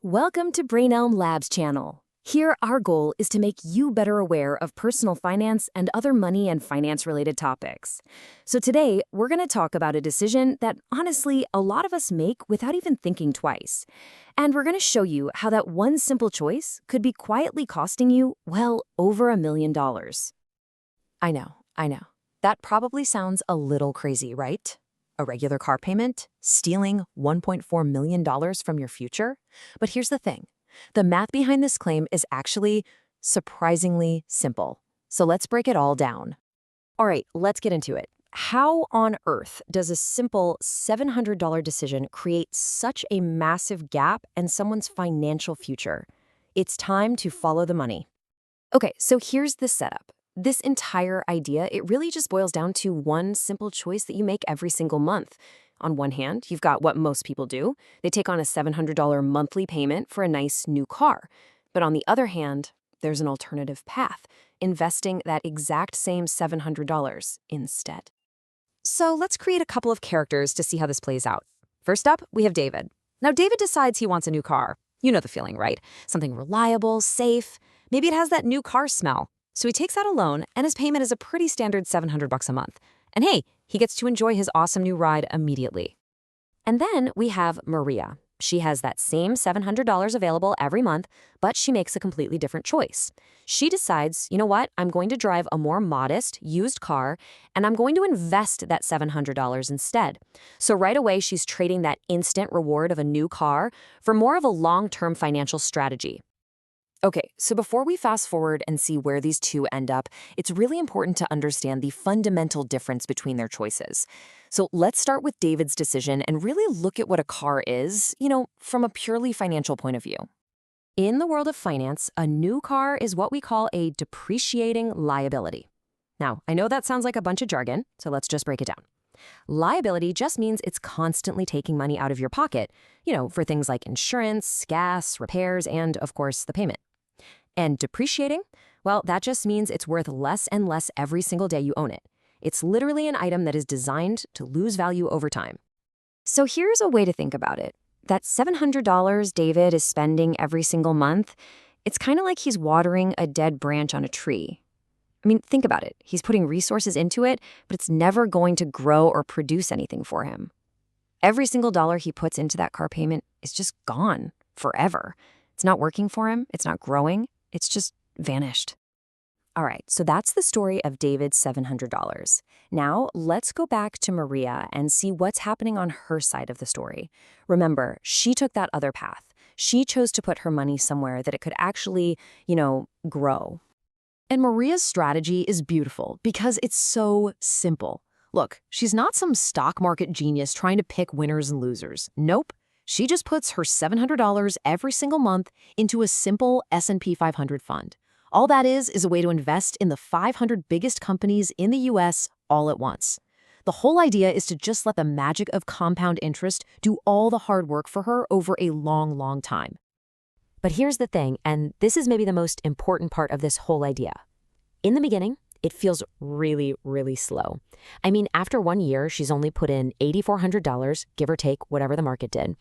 Welcome to BRAINELM Lab's channel. Here, our goal is to make you better aware of personal finance and other money and finance-related topics. So today, we're going to talk about a decision that, honestly, a lot of us make without even thinking twice. And we're going to show you how that one simple choice could be quietly costing you, well, over $1 million. I know. That probably sounds a little crazy, right? A regular car payment? Stealing $1.4 million from your future? But here's the thing. The math behind this claim is actually surprisingly simple. So let's break it all down. All right, let's get into it. How on earth does a simple $700 decision create such a massive gap in someone's financial future? It's time to follow the money. Okay, so here's the setup. This entire idea, it really just boils down to one simple choice that you make every single month. On one hand, you've got what most people do. They take on a $700 monthly payment for a nice new car. But on the other hand, there's an alternative path, investing that exact same $700 instead. So let's create a couple of characters to see how this plays out. First up, we have David. Now, David decides he wants a new car. You know the feeling, right? Something reliable, safe. Maybe it has that new car smell. So he takes out a loan, and his payment is a pretty standard $700 a month. And hey, he gets to enjoy his awesome new ride immediately. And then we have Maria. She has that same $700 available every month, but she makes a completely different choice. She decides, you know what, I'm going to drive a more modest, used car, and I'm going to invest that $700 instead. So right away, she's trading that instant reward of a new car for more of a long-term financial strategy. Okay, so before we fast forward and see where these two end up, it's really important to understand the fundamental difference between their choices. So let's start with David's decision and really look at what a car is, from a purely financial point of view. In the world of finance, a new car is what we call a depreciating liability. Now, I know that sounds like a bunch of jargon, so let's just break it down. Liability just means it's constantly taking money out of your pocket, for things like insurance, gas, repairs, and, of course, the payment. And depreciating? Well, that just means it's worth less and less every single day you own it. It's literally an item that is designed to lose value over time. So here's a way to think about it. That $700 David is spending every single month, it's kind of like he's watering a dead branch on a tree. I mean, think about it. He's putting resources into it, but it's never going to grow or produce anything for him. Every single dollar he puts into that car payment is just gone forever. It's not working for him. It's not growing. It's just vanished. All right, so that's the story of David's $700. Now, let's go back to Maria and see what's happening on her side of the story. Remember, she took that other path. She chose to put her money somewhere that it could actually, grow. And Maria's strategy is beautiful because it's so simple. Look, she's not some stock market genius trying to pick winners and losers. Nope. She just puts her $700 every single month into a simple S&P 500 fund. All that is a way to invest in the 500 biggest companies in the US all at once. The whole idea is to just let the magic of compound interest do all the hard work for her over a long, long time. But here's the thing, and this is maybe the most important part of this whole idea. In the beginning, it feels really, really slow. I mean, after 1 year, she's only put in $8,400, give or take whatever the market did.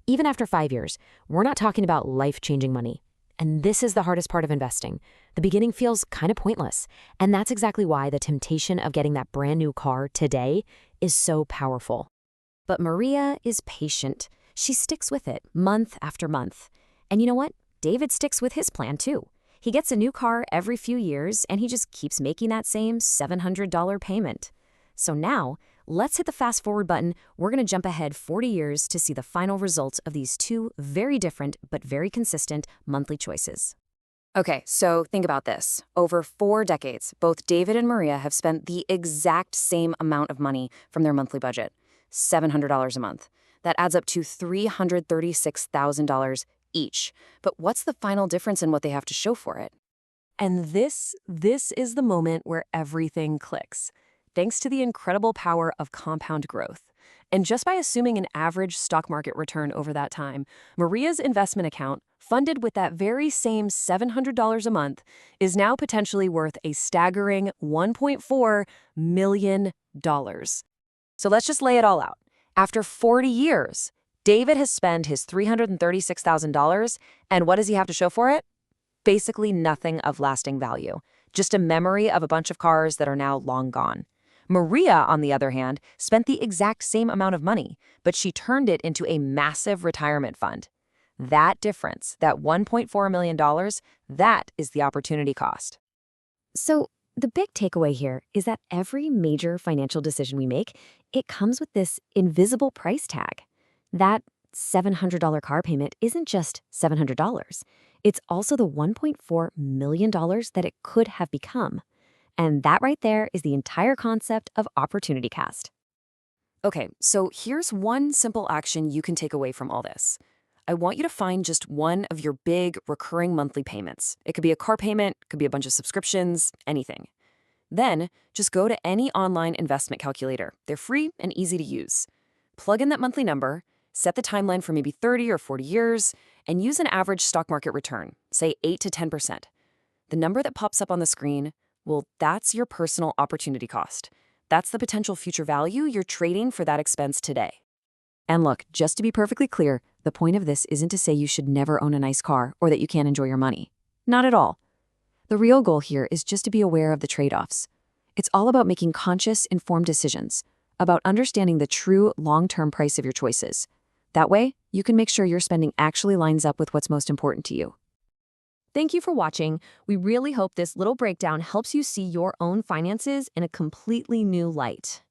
Even after 5 years, we're not talking about life-changing money. And this is the hardest part of investing. The beginning feels kind of pointless. And that's exactly why the temptation of getting that brand new car today is so powerful. But Maria is patient. She sticks with it month after month. And you know what? David sticks with his plan too. He gets a new car every few years, and he just keeps making that same $700 payment. So now, let's hit the fast forward button. We're going to jump ahead 40 years to see the final results of these two very different but very consistent monthly choices. Okay, so think about this. Over 4 decades, both David and Maria have spent the exact same amount of money from their monthly budget, $700 a month. That adds up to $336,000 each. But what's the final difference in what they have to show for it? And this is the moment where everything clicks. Thanks to the incredible power of compound growth. And just by assuming an average stock market return over that time, Maria's investment account, funded with that very same $700 a month, is now potentially worth a staggering $1.4 million. So let's just lay it all out. After 40 years, David has spent his $336,000, and what does he have to show for it? Basically nothing of lasting value, just a memory of a bunch of cars that are now long gone. Maria, on the other hand, spent the exact same amount of money, but she turned it into a massive retirement fund. That difference, that $1.4 million, that is the opportunity cost. So the big takeaway here is that every major financial decision we make, it comes with this invisible price tag. That $700 car payment isn't just $700. It's also the $1.4 million that it could have become. And that right there is the entire concept of opportunity cost. Okay, so here's one simple action you can take away from all this. I want you to find just one of your big recurring monthly payments. It could be a car payment, could be a bunch of subscriptions, anything. Then just go to any online investment calculator. They're free and easy to use. Plug in that monthly number, set the timeline for maybe 30 or 40 years, and use an average stock market return, say 8 to 10%. The number that pops up on the screen, well, that's your personal opportunity cost. That's the potential future value you're trading for that expense today. And look, just to be perfectly clear, the point of this isn't to say you should never own a nice car or that you can't enjoy your money. Not at all. The real goal here is just to be aware of the trade-offs. It's all about making conscious, informed decisions, about understanding the true long-term price of your choices. That way, you can make sure your spending actually lines up with what's most important to you. Thank you for watching. We really hope this little breakdown helps you see your own finances in a completely new light.